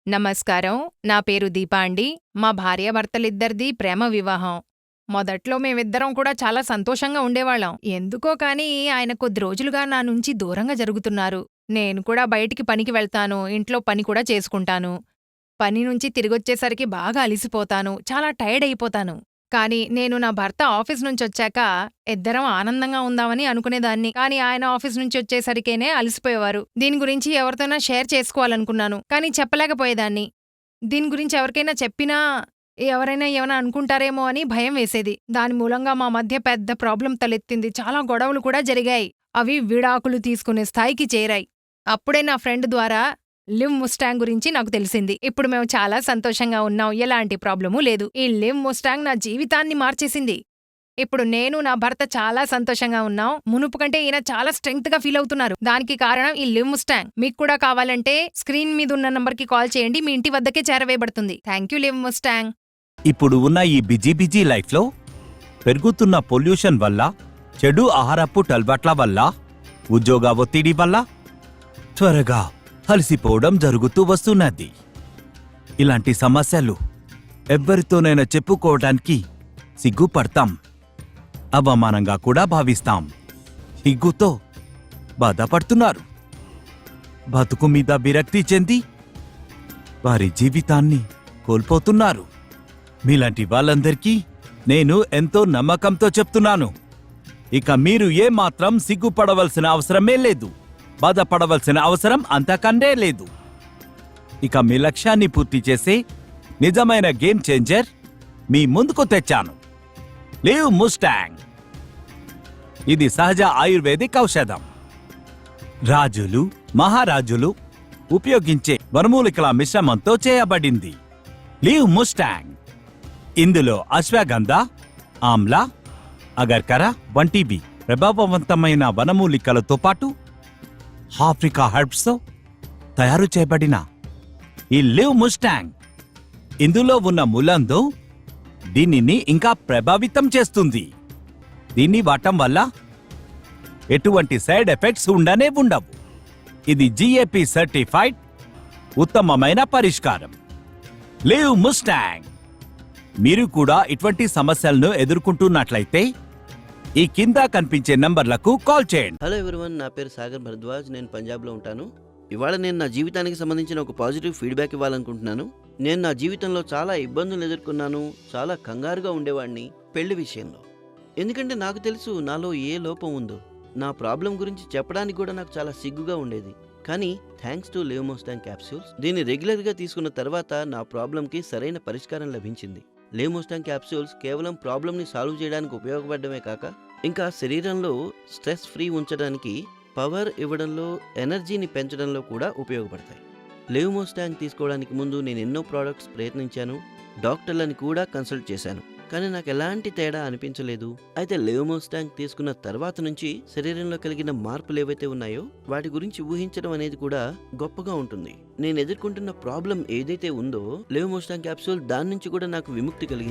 నమస్కారం. నా పేరు దీప అండి. మా భార్యాభర్తలిద్దరిదీ ప్రేమ వివాహం. మొదట్లో మేమిద్దరం కూడా చాలా సంతోషంగా ఉండేవాళ్ళం. ఎందుకో కానీ ఆయన కొద్ది రోజులుగా నా నుంచి దూరంగా జరుగుతున్నారు. నేను కూడా బయటికి పనికి వెళ్తాను, ఇంట్లో పని కూడా చేసుకుంటాను. పని నుంచి తిరిగొచ్చేసరికి బాగా అలిసిపోతాను, చాలా టైర్డ్ అయిపోతాను. కానీ నేను నా భర్త ఆఫీస్ నుంచొచ్చాక ఇద్దరం ఆనందంగా ఉందామని అనుకునేదాన్ని. కానీ ఆయన ఆఫీస్ నుంచొచ్చేసరికేనే అలసిపోయేవారు. దీని గురించి ఎవరితోనా షేర్ చేసుకోవాలనుకున్నాను, కానీ చెప్పలేకపోయేదాన్ని. దీని గురించి ఎవరికైనా చెప్పినా ఎవరైనా ఏమైనా అనుకుంటారేమో అని భయం వేసేది. దాని మూలంగా మా మధ్య పెద్ద ప్రాబ్లం తలెత్తింది. చాలా గొడవలు కూడా జరిగాయి. అవి విడాకులు తీసుకునే స్థాయికి చేరాయి. అప్పుడే నా ఫ్రెండ్ ద్వారా లివ్ ముస్టాంగ్ గురించి నాకు తెలిసింది. ఇప్పుడు మేము చాలా సంతోషంగా ఉన్నాం. ఎలాంటి ప్రాబ్లమూ లేదు. ఈ లివ్ ముస్టాంగ్ నా జీవితాన్ని మార్చేసింది. ఇప్పుడు నేను నా భర్త చాలా సంతోషంగా ఉన్నాం. మునుపు కంటే ఈయన చాలా స్ట్రెంగ్త్ గా ఫీల్ అవుతున్నారు. దానికి కారణం ఈ లివ్ ముస్టాంగ్. మీకు కూడా కావాలంటే స్క్రీన్ మీద ఉన్న నంబర్కి కాల్ చేయండి. మీ ఇంటి వద్దకే చేరవేయబడుతుంది. Thank you live Mustang. ఇప్పుడు ఉన్న ఈ బిజీ లైఫ్లో పెరుగుతున్న పొల్యూషన్ వల్ల, చెడు ఆహారపు అలవాట్ల వల్ల, ఉద్యోగ ఒత్తిడి వల్ల త్వరగా అలసిపోవడం జరుగుతూ వస్తున్నది. ఇలాంటి సమస్యలు ఎవ్వరితోనైనా చెప్పుకోవడానికి సిగ్గుపడతాం, అవమానంగా కూడా భావిస్తాం. సిగ్గుతో బాధపడుతున్నారు. బతుకు మీద విరక్తి చెంది వారి జీవితాన్ని కోల్పోతున్నారు. మీలాంటి వాళ్ళందరికీ నేను ఎంతో నమ్మకంతో చెప్తున్నాను, ఇక మీరు ఏమాత్రం సిగ్గుపడవలసిన అవసరమే లేదు, బాధపడవలసిన అవసరం అంతకంటే లేదు. ఇక మీ లక్ష్యాన్ని పూర్తి చేసే నిజమైన గేమ్ చేంజర్ మీ ముందుకు తెచ్చాను, లివ్ ముస్టాంగ్. ఇది సహజ ఆయుర్వేదిక్ ఔషధం. రాజులు, మహారాజులు ఉపయోగించే వనమూలికల మిశ్రమంతో చేయబడింది లివ్ ముస్టాంగ్. ఇందులో అశ్వగంధ, ఆమ్లా, అగర్కర వంటివి ప్రభావవంతమైన వనమూలికలతో పాటు ఆఫ్రికా హెర్బ్స్తో తయారు చేయబడిన ఈ లివ్ ముస్టాంగ్, ఇందులో ఉన్న ములందో దీనిని ఇంకా ప్రభావితం చేస్తుంది. దీన్ని వాడటం వల్ల ఎటువంటి సైడ్ ఎఫెక్ట్స్ ఉండవు. ఇది GAP సర్టిఫైడ్ ఉత్తమమైన పరిష్కారం, లివ్ ముస్టాంగ్. మీరు కూడా ఇటువంటి సమస్యలను ఎదుర్కొంటున్నట్లయితే ఈ కింద కనిపించే నంబర్లకు కాల్ చేయండి. హలో ఎవరివన్, నా పేరు సాగర్ భరద్వాజ్. నేను పంజాబ్లో ఉంటాను. ఇవాళ నేను నా జీవితానికి సంబంధించిన ఒక పాజిటివ్ ఫీడ్బ్యాక్ ఇవ్వాలనుకుంటున్నాను. నేను నా జీవితంలో చాలా ఇబ్బందులు ఎదుర్కొన్నాను. చాలా కంగారుగా ఉండేవాడిని పెళ్లి విషయంలో. ఎందుకంటే నాకు తెలుసు నాలో ఏ లోపం ఉందో. నా ప్రాబ్లం గురించి చెప్పడానికి కూడా నాకు చాలా సిగ్గుగా ఉండేది. కానీ thanks to live Mustang capsules, దీన్ని రెగ్యులర్గా తీసుకున్న తర్వాత నా ప్రాబ్లంకి సరైన పరిష్కారం లభించింది. లివ్ ముస్టాంగ్ క్యాప్సూల్స్ కేవలం ప్రాబ్లంని సాల్వ్ చేయడానికి ఉపయోగపడమే కాక, ఇంకా శరీరంలో స్ట్రెస్ ఫ్రీ ఉంచడానికి, పవర్ ఇవ్వడంలో, ఎనర్జీని పెంచడంలో కూడా ఉపయోగపడతాయి. లివ్ ముస్టాంగ్ తీసుకోవడానికి ముందు నేను ఎన్నో ప్రోడక్ట్స్ ప్రయత్నించాను, డాక్టర్లని కూడా కన్సల్ట్ చేశాను, కానీ నాకు ఎలాంటి తేడా అనిపించలేదు. అయితే లివ్ ముస్టాంగ్ తీసుకున్న తర్వాత నుంచి శరీరంలో కలిగిన మార్పులు ఏవైతే ఉన్నాయో వాటి గురించి ఊహించడం అనేది కూడా గొప్పగా ఉంటుంది. నేను ఎదుర్కొంటున్న ప్రాబ్లం ఏదైతే ఉందో లివ్ ముస్టాంగ్ క్యాప్సూల్ దాని నుంచి కూడా నాకు విముక్తి కలిగించింది.